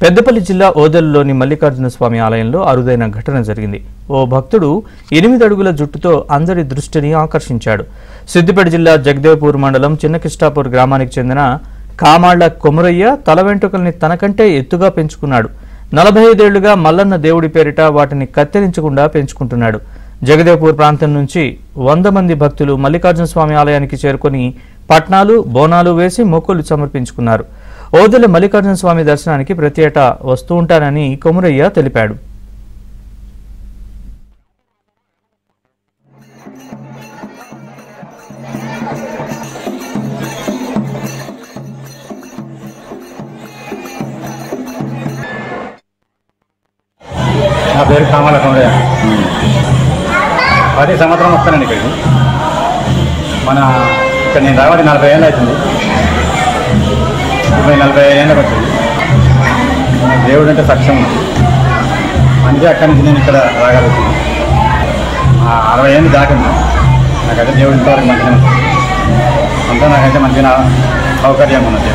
పెద్దపల్లి జిల్లా ఓదెలలోని మల్లికార్జున స్వామి ఆలయంలో అరుదైన ఘటన జరిగింది. ఓ భక్తుడు 8 అడుగుల జుట్టుతో అందరి దృష్టిని ఆకర్షించాడు. సిద్దిపేట జిల్లా జగదేవ్పూర్ మండలం చిన్నకిష్టాపూర్ గ్రామానికి చెందిన కామాళ్ల కొమరయ్య తల వెంట్రుకల్ని తనకంటే ఎత్తుగా పెంచుకున్నాడు. 45 ఏళ్లుగా మల్లన్న దేవుడి పేరిట వాటిని కత్తిరించకుండా పెంచుకుంటున్నాడు. జగదేవ్పూర్ ప్రాంతం నుంచి 100 మంది భక్తులు మల్లికార్జున స్వామి ఆలయానికి చేరుకుని పట్నాలు బోనాలు వేసి మొక్కులు సమర్పించుకున్నారు. ఓదెల మల్లికార్జున స్వామి దర్శనానికి ప్రతి ఏటా వస్తూ ఉంటానని కొమరయ్య తెలిపాడు. నా పేరు కామాల కొమరయ్య. ప్రతి సంవత్సరం వస్తానండి ఇక్కడికి. ఇక్కడ నేను రావాలి 40 ఏళ్ళు అవుతుంది. 40 ఏళ్ళకి వచ్చింది. దేవుడు అంటే సత్యం ఉంది. అందుకే అక్కడి నుంచి నేను ఇక్కడ రాగలుగుతున్నాను. 60 ఏళ్ళు దాటింది. నాకైతే దేవుడు ఇంతవరకు మంచిగా అంతా నాకైతే మంచిగా సౌకర్యంగా ఉన్నది.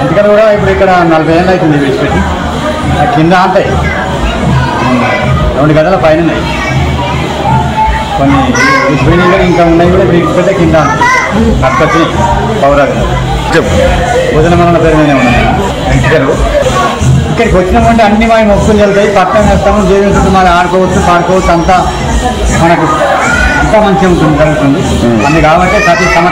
ఎందుకంటే కూడా ఇప్పుడు ఇక్కడ 40 ఏళ్ళు అవుతుంది విడిచిపెట్టి. కింద అంటాయి 2 గదుల పైన ఉన్నాయి. కొన్ని విడిచిపోయినాయి ఇంకా ఉన్నాయి కూడా విడిచిపెట్టే కింద అక్కడికి పౌరాలు భోజనం మన పేరు మీదే ఉన్నాను. ఇక్కడికి వచ్చినామంటే అన్ని మా మొక్కులు వెళ్తాయి. పట్టణం వేస్తాము, దేవుడు మనం ఆడుకోవచ్చు పాడుకోవచ్చు, అంతా మనకు అంతా మంచిగా ఉంటుంది జరుగుతుంది. అన్ని కాబట్టి ప్రతి సంవత్సరం